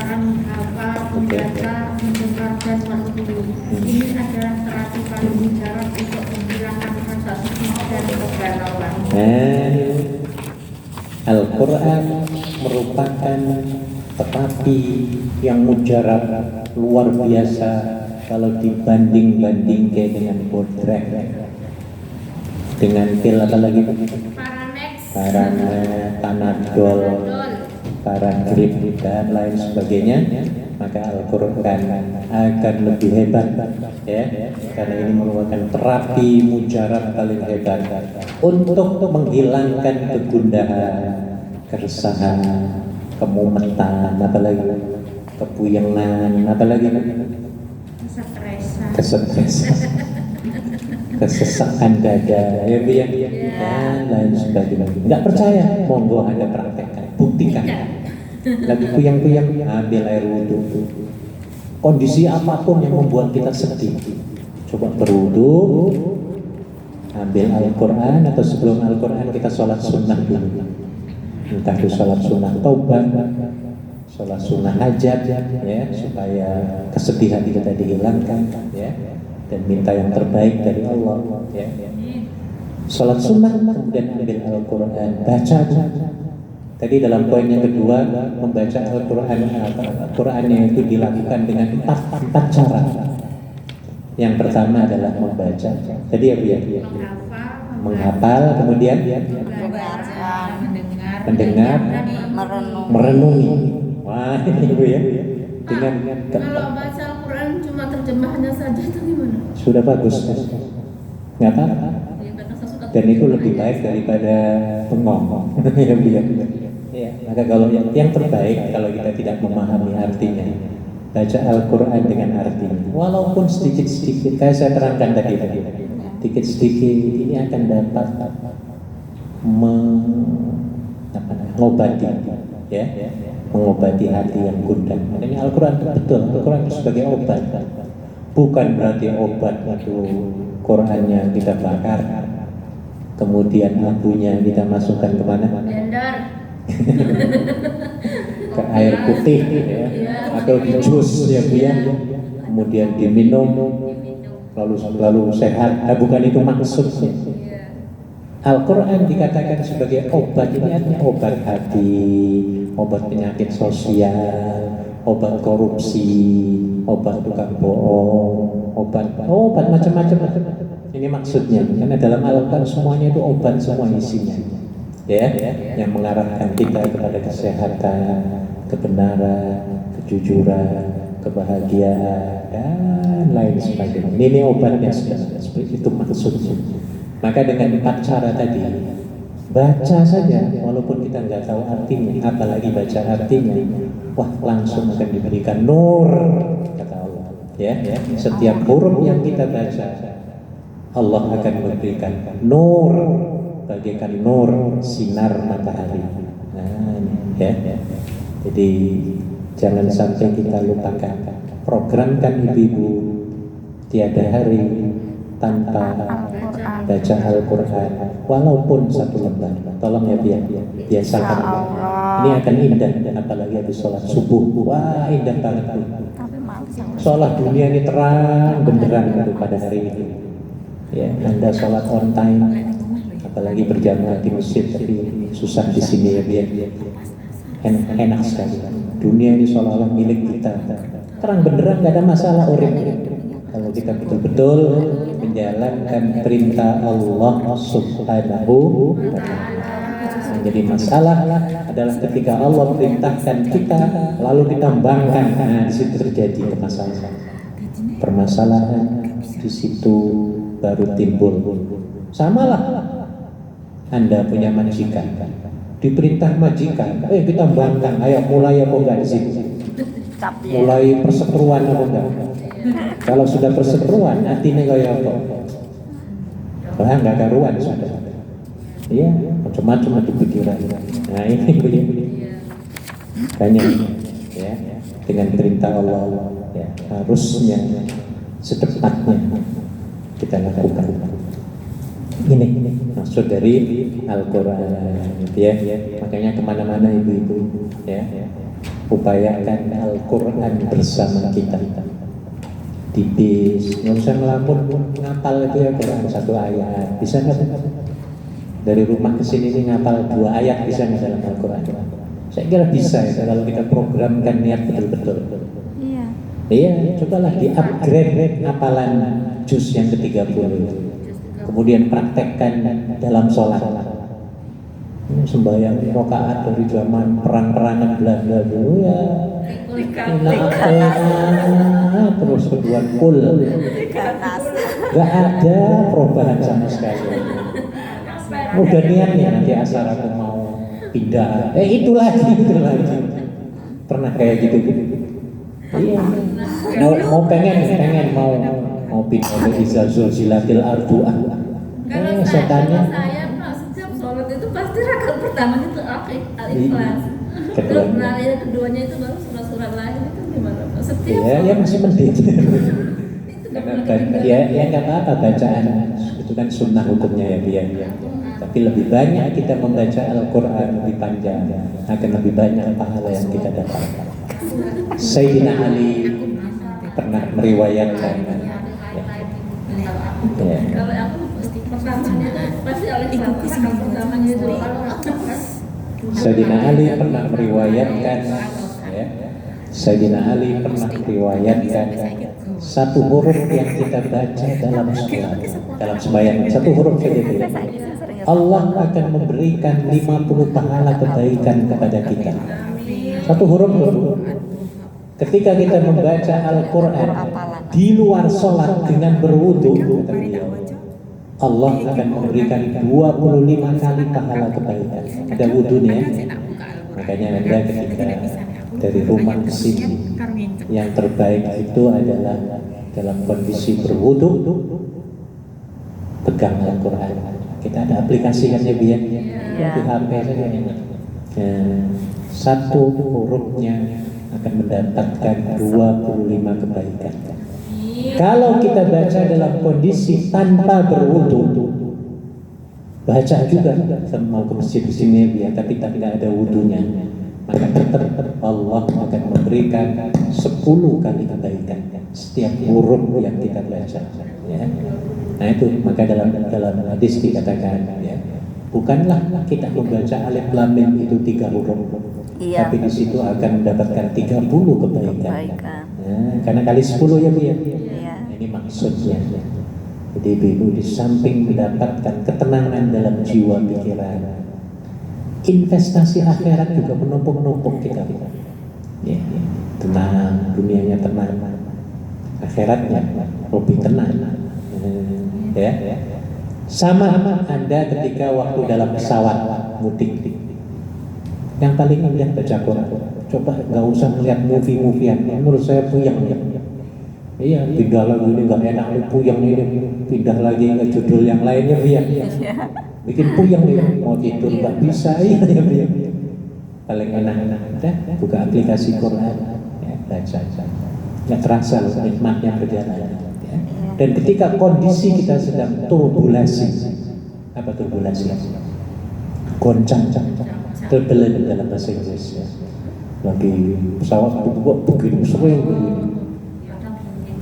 bacaan, menghafal, membaca, mendengar dan merenung. Ini adalah terapi paling mujarab untuk menghilangkan rasa sedih dan kegalauan. Al-Quran merupakan terapi yang mujarab luar biasa kalau dibanding-bandingkan dengan bodrek, dengan pil apa lagi? Paranet, Panadol, Paragrip dan lain sebagainya. Maka Al-Quran akan lebih hebat, ya, karena ini merupakan terapi mujarab paling hebat untuk menghilangkan kegundahan, keresahan, kemumetan, apalagi kepuyengan, apalagi kesetresan, kesesakan dada, ya, dan lain sebagainya. Nggak percaya? Monggo Anda praktekkan, buktikan. Lagi kuyang-kuyang, ambil air wudhu. Kondisi apapun yang membuat kita sedih, coba berwudhu, ambil Al-Quran, atau sebelum Al-Quran kita sholat sunnah dulu. Entah itu sholat sunnah taubat, sholat sunnah hajat, ya, supaya kesedihan kita dihilangkan, ya, dan minta yang terbaik dari Allah, ya. Sholat sunnah, kemudian ambil Al-Quran, baca. Tadi dalam poin yang kedua, membaca Al-Quran itu dilakukan dengan empat cara. Yang pertama adalah membaca. Tadi ya, menghafal, kemudian mendengar, merenungi. Wah, ini Bu ya. Dengan kalau baca Al-Quran cuma terjemahannya saja itu gimana? Sudah bagus, nggak apa-apa. Dan itu lebih baik daripada bengong. Ya, maka kalau yang terbaik kalau kita tidak memahami artinya, baca Al-Quran dengan artinya, walaupun sedikit-sedikit. Kayak saya terangkan tadi, sedikit-sedikit ini akan dapat mengobati, ya, mengobati hati yang gundah. Makanya Al-Quran betul, Al-Quran itu sebagai obat. Bukan berarti obat itu Qurannya kita bakar, kemudian abunya kita masukkan kemana? Blender. Ke air putih, ya, atau di jus, ya Bu ya, kemudian diminum lalu sehat. Bukan itu maksudnya. Al-Quran dikatakan sebagai obat, ini artinya obat hati, obat penyakit sosial, obat korupsi, obat tukang bohong, obat macam-macam. Ini maksudnya, karena dalam Al-Quran semuanya itu obat, semua isinya, ya, yang mengarahkan kita kepada kesehatan, kebenaran, kejujuran, kebahagiaan, dan lain sebagainya. Ini obatnya sebenarnya, seperti itu maksudnya. Maka dengan 4 cara tadi, baca saja, walaupun kita nggak tahu artinya, apalagi baca artinya, wah, langsung akan diberikan nur, kata Allah. Ya, setiap huruf yang kita baca, Allah akan memberikan nur, bagaikan nur sinar matahari. Nah, ya. Jadi jangan sampai kita lupakan. Programkan ibu-ibu tiada hari tanpa baca Al-Quran, walaupun 1 lembar. Tolong ya, biasakan. Ini akan indah, apalagi habis sholat subuh. Wah, indah banget. Sholat dunia ini terang benderang itu pada hari ini. Ya, Anda sholat on time, apalagi berjamaah di masjid, tapi susah di sini ya, enak sekali. Dunia ini seolah-olah milik kita, terang benderang, nggak ada masalah urip. Kalau kita betul-betul menjalankan perintah Allah Subhanahu wa Ta'ala. Jadi masalah adalah ketika Allah perintahkan kita lalu kita bangkang, nah di situ terjadi permasalahan, di situ baru timbul. Samalah Anda punya majikan, diperintah majikan, kita bangkang, ayo mulai apa enggak di situ? Mulai perseteruan apa enggak? Kalau sudah perseteruan, artinya kayak apa? Wah, enggak karuan sudah. Iya, macam-macam itu pikiran. Nah, ini banyak, ya, dengan perintah Allah, ya, harusnya secepatnya kita lakukan. Ini maksud dari Al-Quran, ya. Makanya kemana-mana ibu-ibu, ya, upayakan Al-Quran bersama kita. Di bis, nggak usah ngelamun ngapal itu ya Quran 1 ayat, bisa nggak? Dari rumah ke sini nih ngapal 2 ayat bisa nggak dalam Al-Quran? Saya kira bisa ya kalau kita programkan niat betul-betul. Iya, cobalah di-upgrade hafalan juz yang ke-30. Kemudian praktekkan dalam sholat. Sembahyang rakaat dari zaman perang-perangan Belanda dulu ya. Terus kedua kul. Gak ada perubahan sama sekali. Udah niatnya nanti asal aku mau pindah. Itu lagi. Pernah kayak gitu. Iya. Mau pengen mau pindah ke Zilzilatil Ardu'ah. Kalau Setannya saya setiap sholat itu pasti rakaat pertamanya itu Al-Ikhlas. Kedua. Terus yang keduanya itu baru surat-surat lain itu gimana Pak? Setiap ya masih mending. itu Ya nggak apa-apa, bacaan itu kan sunnah hukumnya ya biar. Tapi lebih banyak kita membaca Al-Quran lebih panjang, akan lebih banyak pahala yang kita dapatkan. Sayyidina Ali pernah meriwayatkan Kalau aku pertamanya pasti Al-Ikhlas pertamanya itu. Sayyidina Ali pernah meriwayatkan Sayyidina Ali pernah meriwayatkan satu huruf yang kita baca dalam sholat, dalam sembahyang, satu huruf saja dia. Allah akan memberikan 50 pahala kebaikan kepada kita. Satu huruf. Ketika kita membaca Al-Quran di luar sholat dengan berwudu, kata beliau, Allah akan memberikan 25 kali pahala kebaikan. Ada wudunya. Makanya Anda ketika dari rumah ke sini, yang terbaik itu adalah dalam kondisi berwudu, pegang Al-Quran. Kita ada aplikasinya biar di HP saja. Satu hurufnya akan mendapatkan 25 kebaikan. Kalau kita baca dalam kondisi tanpa berwudu, baca juga mau ke masjid di sini ya, tapi tidak ada wudunya, maka tetap Allah akan memberikan 10 kali kebaikan setiap huruf yang kita baca. Ya. Nah itu maka dalam hadis dikatakan ya, bukanlah kita membaca alif lam mim itu 3 huruf, tapi di situ akan mendapatkan 30 kebaikan. Ya, karena kali 10 ya Bu ya. Ini maksudnya. Jadi ibu di samping mendapatkan ketenangan dalam jiwa pikiran, investasi akhirat juga menumpuk-numpuk kita. Ya, tenang, dunianya tenang, akhiratnya lebih tenang. Ya. Sama Anda ketika waktu dalam pesawat mudik, yang paling indah baca Quran. Coba nggak usah melihat movie-moviean, menurut saya puyeng ya. Iya, pindah lagi ini nggak enak, puyeng ini, pindah lagi ke judul yang lainnya biar bikin puyeng nih, mau tidur nggak bisa ya. Paling enak udah buka aplikasi Quran, ya, baca, nggak terasa nikmatnya berjalan. Ya. Dan ketika kondisi kita sedang turbulasi, apa turbulasi? Goncang, turbulent dalam bahasa Inggris. Ya. Lagi pesawat begini sering begini.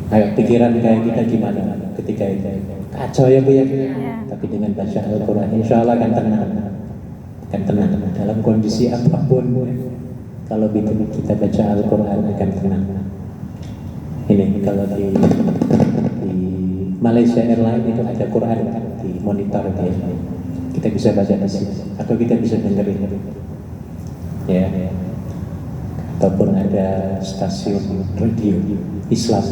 Ayo pikiran kayak kita gimana ketika itu? Kacau ya Bu ya. Tapi dengan baca Al-Quran insya Allah akan tenang. Dalam kondisi apapun. Kalau kita baca Al-Quran akan tenang. Ini kalau di Malaysia Airlines itu ada Quran di monitor dia. Kita bisa baca di sini atau kita bisa dengerin. Ya. Ataupun ada stasiun radio Islam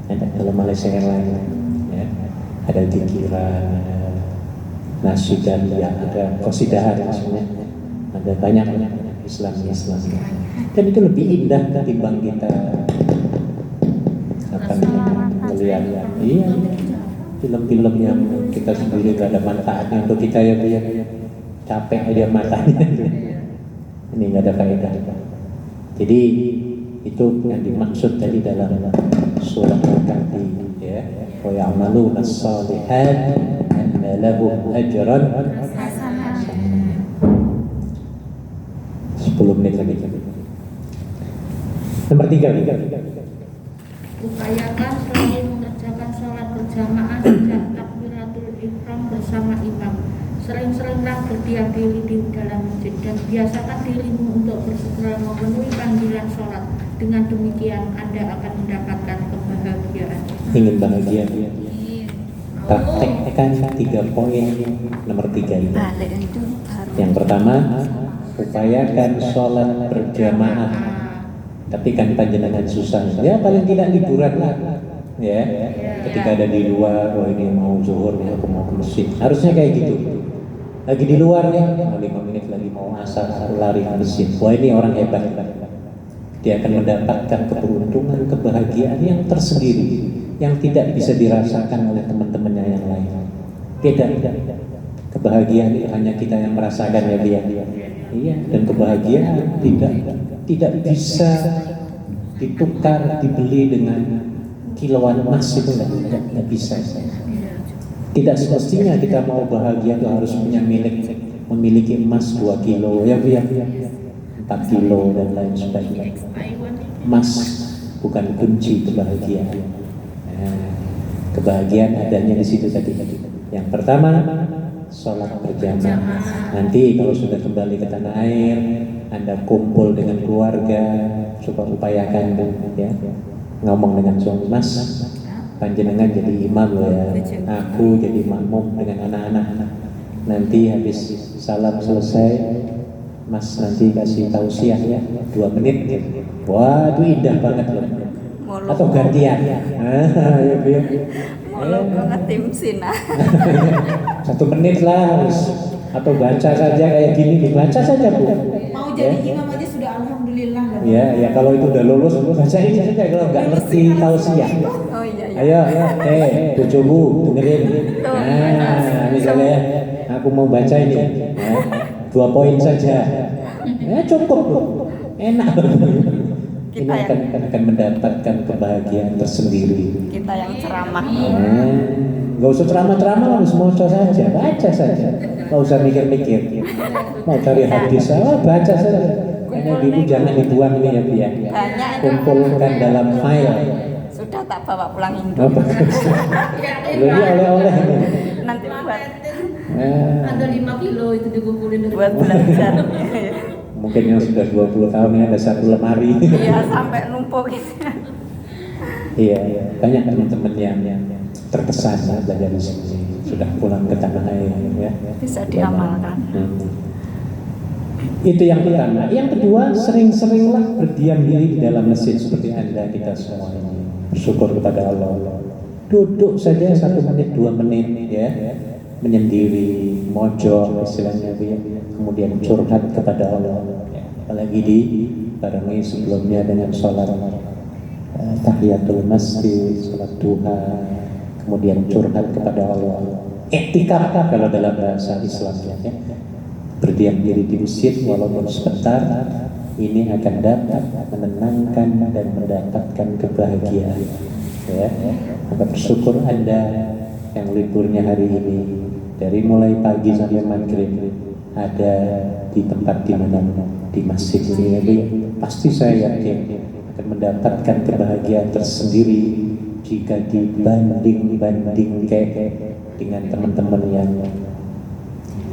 ada dalam Malaysia Airlines, ya. Ada dikiran, ada nasyidaliyah, ada qasidahan maksudnya, ada banyak Islam. Dan itu lebih indah ketimbang kita melihat film-film yang kita sendiri gak ada manfaatnya untuk kita ya, capek aja matanya. Ini gak ada faedah. Jadi itu yang dimaksud tadi dalam surah Al-Kahfi ya, wa ya'maluna as-salihat anna lahum ajran hasanan. 10 menit lagi. Nomor 3. Upayakan selalu mengerjakan sholat berjamaah sejak takbiratul ihram bersama imam. Sering-seringlah berdiam diri di dalam masjid dan biasakan dirimu untuk bersegera memenuhi panggilan sholat. Dengan demikian Anda akan mendapatkan kebahagiaan. Ingin bahagia? Praktekkan 3 poin nomor 3 itu. Yang pertama, upayakan sholat berjamaah. Tapi kan panjenengan susah. Ya paling tidak liburan lah. Ya, ketika ada di luar, oh ini mau zuhur nih, aku mau ke masjid. Harusnya kayak gitu. Lagi di luar nih, 5 menit lagi mau asar, lari ke masjid. Wah ini orang hebat. Dia akan mendapatkan keberuntungan, kebahagiaan yang tersendiri, yang tidak bisa dirasakan oleh teman-temannya yang lain. Beda. Kebahagiaan itu hanya kita yang merasakan ya dia. Iya, dan kebahagiaan tidak bisa ditukar, dibeli dengan kiloan emas, itu nggak bisa. Tidak semestinya kita mau bahagia itu harus punya memiliki emas 2 kilo ya 4 kilo dan lain sebagainya. Emas bukan kunci kebahagiaan. Kebahagiaan adanya di situ tadi. Yang pertama, sholat berjamaah. Nanti kalau sudah kembali ke tanah air, Anda kumpul dengan keluarga, coba upayakan ya, ngomong dengan suami, Mas, panjenengan jadi imam loh ya, aku jadi makmum dengan anak-anak. Nanti habis salam selesai, Mas nanti kasih tausiah ya 2 menit. Waduh indah banget loh. Atau gantian. Ya. Mulu banget tim Sina. 1 menit lah harus. Atau baca saja kayak gini, dibaca saja Bu. Mau jadi imam aja sudah alhamdulillah. Ya kalau itu udah lulus, bacain saja kalau nggak ngerti tausiah. Oh iya. Ayo, bojomu dengerin. Nah, misalnya aku mau baca ini, 2 poin saja. Cukup loh, enak. Ini akan mendapatkan kebahagiaan tersendiri. Kita yang ceramah. Gak usah ceramah-ceramah, harus baca saja, baca saja. Gak usah mikir-mikir. Mau cari hadis, baca saja. Karena ibu jangan dibuang ini ya biar. Kumpulkan dalam file. Sudah tak bawa pulang Indo. Ini oleh-oleh ini. Nanti buat Ada 5 kilo itu dikumpulin buat belajar. Mungkin yang sudah 20 tahun ya ada 1 lemari. Iya sampai numpuk gitu. Iya, banyak teman-teman yang terkesan ya, belajar di sini, sudah pulang ke tanah air ya. Bisa diamalkan. Itu yang pertama. Yang kedua, sering-seringlah berdiam diri di dalam masjid seperti Anda kita semua ini. Bersyukur kepada Allah. Duduk saja 1 menit 2 menit ya, menyendiri, mojok istilahnya ya. Kemudian curhat kepada Allah. Apalagi dibarengi sebelumnya dengan sholat tahiyatul masjid, sholat duha, kemudian curhat kepada Allah. Iktikaf kalau dalam bahasa Islam ya. Berdiam diri di masjid walaupun sebentar, ini akan dapat menenangkan dan mendapatkan kebahagiaan ya. Maka bersyukur Anda yang liburnya hari ini, dari mulai pagi sampai maghrib ada di tempat di mana, di masjid ini ya, pasti saya yakin akan mendapatkan kebahagiaan tersendiri jika dibanding kayak dengan teman-teman yang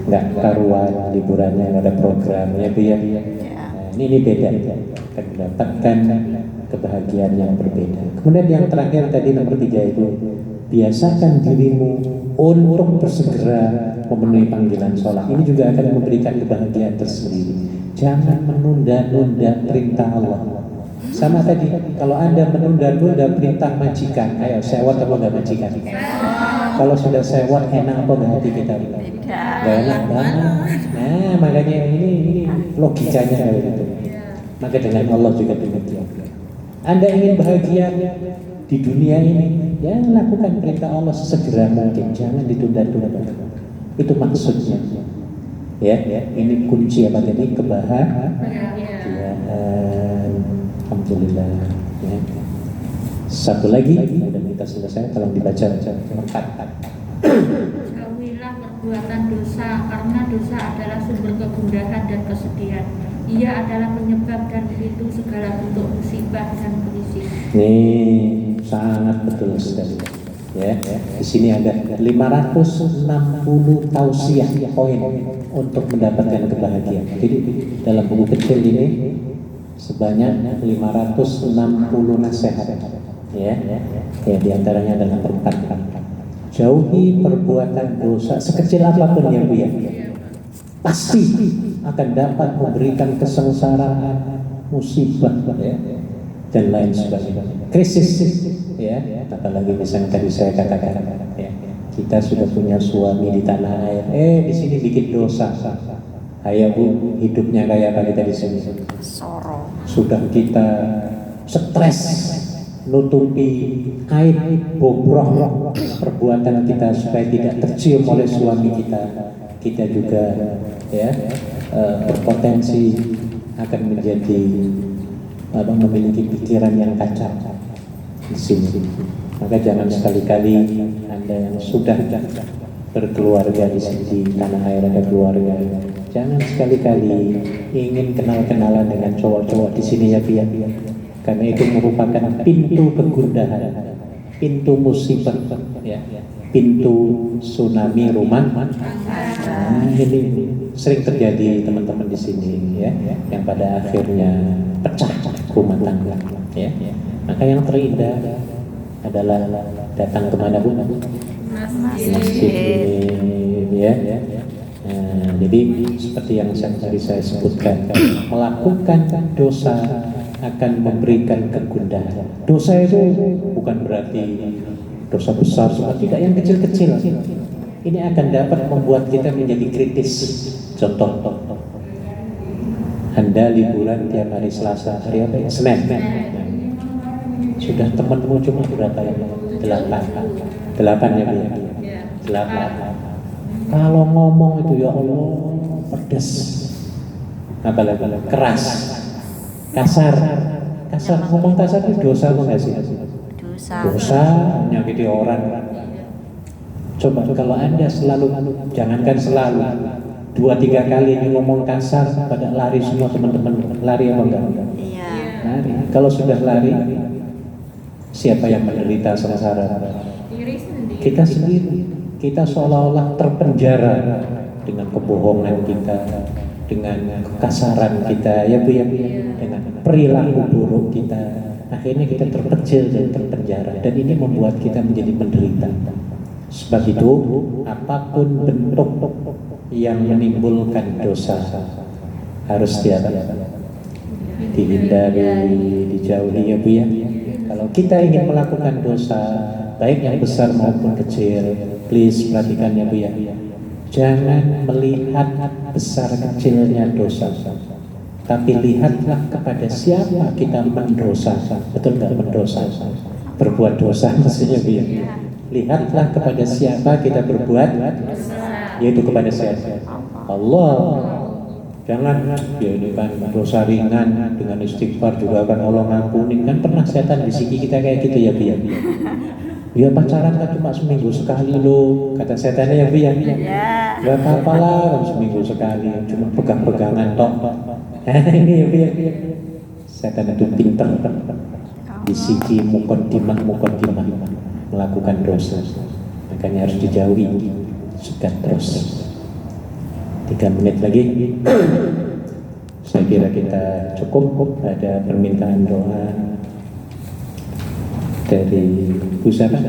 nggak karuan liburannya, nggak ada programnya ya. Nah, ini beda, akan mendapatkan kebahagiaan yang berbeda. Kemudian yang terakhir tadi nomor 3 itu, biasakan dirimu untuk bersegera memenuhi panggilan sholat. Ini juga akan memberikan kebahagiaan tersendiri. Jangan menunda-nunda perintah Allah. Sama tadi, kalau Anda menunda-nunda perintah majikan, ayo sewot apa enggak majikan? Kalau sudah sewot, enak apa enggak hati kita? Enggak enak banget. Nah, makanya ini logikanya kayak gitu. Maka dengan Allah juga demikian. Anda ingin bahagia di dunia ini, ya lakukan perintah Allah sesegera mungkin, jangan ditunda-tunda. Itu maksudnya. Ya, ini kunci apa tadi? Kebahagiaan. Alhamdulillah. Ya. Satu lagi, dan kita selesai. Tolong dibaca lengkap. Jauhilah perbuatan dosa, karena dosa adalah sumber kegundahan dan kesedihan. Ia adalah penyebab dan pemicu segala bentuk musibah dan krisis. Nih sangat betul sekali. Ya, di sini ada 560 tausiah poin untuk mendapatkan kebahagiaan. Jadi dalam buku kecil ini sebanyak 560 nasihat. Ya, di antaranya adalah perempat. Jauhi perbuatan dosa sekecil apapun yang Bu ya. Pasti akan dapat memberikan kesengsaraan, musibah, ya, dan lain sebagainya. Krisis, ya, apalagi misalnya tadi saya katakan, ya, kita sudah punya suami di tanah air, di sini bikin dosa. Ayo Bu, hidupnya kayak apa kita di sini? Soro. Sudah kita stres, nutupi aib, bobrok perbuatan kita supaya tidak tercium oleh suami kita. Kita juga ya berpotensi akan menjadi memiliki pikiran yang kacau di sini. Maka jangan sekali-kali Anda yang sudah berkeluarga di sini di tanah air ada keluarga, jangan sekali-kali ingin kenal-kenalan dengan cowok-cowok di sini ya biar. Karena itu merupakan pintu kegundahan, pintu musibah, ya, pintu tsunami rumah. Nah, ini sering terjadi teman-teman di sini, ya, yang pada akhirnya pecah rumah tangga, ya. Maka yang terindah adalah datang kemana pun, masjid ini, ya. Nah, jadi seperti yang tadi saya sebutkan, melakukan dosa akan memberikan kegundahan. Dosa itu bukan berarti dosa besar, tidak, yang kecil-kecil. Ini akan dapat membuat kita menjadi kritis. Contoh, Anda liburan tiap hari Selasa, hari apa ya? Senin. Sudah temanmu cuma berapa ya? 8 ya, Bu? 8. Kalau ngomong itu ya Allah pedas, apalagi keras, kasar ngomong kasar itu dosa apa nggak sih? Dosa menyakiti orang. Coba kalau Anda selalu, jangankan selalu, 2-3 kali ini ngomong kasar, pada lari semua teman-teman. Lari apa enggak? Iya. Lari. Kalau sudah lari, siapa yang menderita sengsara? Kita sendiri. Kita seolah-olah terpenjara dengan kebohongan kita, dengan kekasaran kita, ya Bu ya, dengan perilaku buruk kita. Akhirnya kita terkecil dan terpenjara, dan ini membuat kita menjadi menderita. Sebab itu, apapun bentuk yang menimbulkan dosa harus dihindari, dijauhi ya Bu ya. Kalau kita ingin melakukan dosa, baik yang besar maupun kecil, please perhatikan ya Bu ya. Jangan melihat besar kecilnya dosa, tapi lihatlah kepada siapa kita mendosa. Betul nggak mendosa? Berbuat dosa maksudnya Bu ya. Lihatlah kepada siapa kita berbuat, yaitu kepada siapa? Allah. Jangan, ya ini kan dosa ringan, dengan istighfar juga akan Allah ngampuni. Kan pernah setan bisiki kita kayak gitu ya Bu ya. Ya pacaran kan cuma seminggu sekali loh, kata setannya ya Bu ya. Gak apa-apa lah, seminggu sekali, cuma pegang-pegangan tok. Ini ya Bu ya. Setan itu pinter, bisiki mukodimah melakukan dosa. Makanya harus dijauhi, sekat terus. 3 menit lagi. Saya kira kita cukup. Ada permintaan doa dari Bu siapa?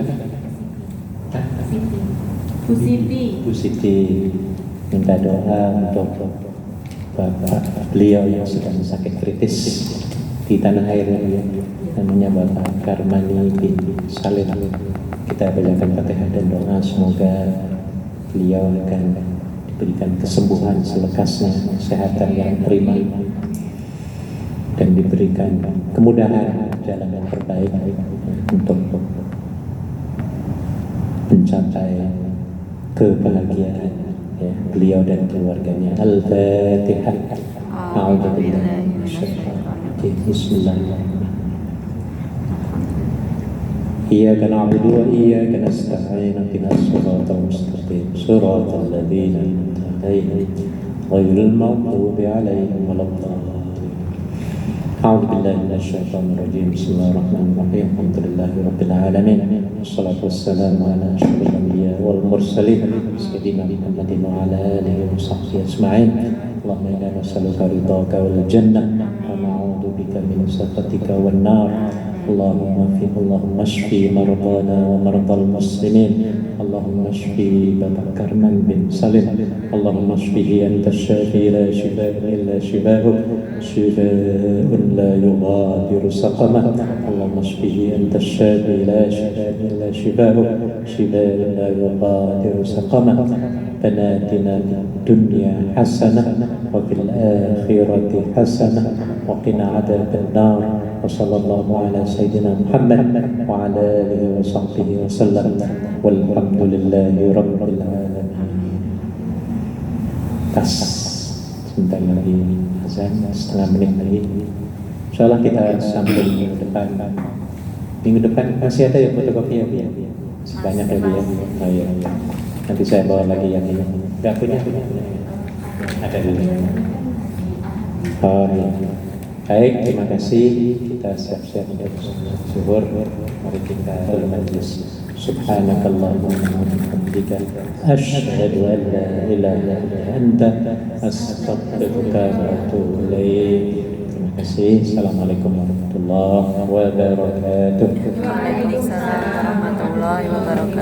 Bu Siti minta doa untuk bapak beliau yang sedang sakit kritis di tanah air ya. Namanya Bapak Karmani bin Salim. Kita bacakan Fatihah dan doa semoga beliau akan diberikan kesembuhan selekasnya, kesehatan yang prima, dan diberikan kemudahan jalan yang terbaik untuk mencapai kebahagiaan ya, beliau dan keluarganya. Al-Fatihah. A'udzubillahi minasyaitonir rajim. Bismillahirrahmanirrahim. Iyyaka na'budu wa iyyaka nasta'in. Ihdinas siratal mustaqim. Siratal ladzina an'amta 'alaihim ghairil maghdubi 'alaihim waladdallin. أعوذ بالله من الشيطان الرجيم بسم الله الرحمن الرحيم الحمد لله رب العالمين والصلاة والسلام على أشرف الأنبياء والمرسلين سيدنا محمد وعلى آله وصحبه أجمعين اللهم إنا نسألك رضاك والجنة ونعوذ بك من سخطك والنار اللهم اشفي مرضانا ومرضى المسلمين اللهم اشفي بابا كرمان بن سالم اللهم اشفه أنت الشافي لا شفاء إلا شفاؤك شفاء لا يغادر سقما اللهم اشفه أنت الشافي لا شفاء إلا شفاؤك شفاء لا يغادر سقما ربنا آتنا في الدنيا حسنة وفي الآخرة حسنة وقنا عذاب النار وصلى الله على سيدنا محمد وعلى آله وصحبه وسلم والحمد لله رب العالمين. Sebentar lagi azan, setengah menit lagi. Insyaallah kita sambung minggu depan. Minggu depan masih ada ya fotokopi ya? Sebanyak lagi ya. Oh, iya. Nanti saya bawa lagi yang ini. Enggak punya. Ada dulu. Oh iya. Baik, terima kasih. Kita siap-siap untuk zuhur. Mari kita bermajlis. Subhanakallahumma wa bihamdika asyhadu an la ilaha illa anta astaghfiruka wa atubu ilaik. Terima kasih. Assalamualaikum warahmatullahi wabarakatuh. Waalaikumsalam warahmatullahi wabarakatuh.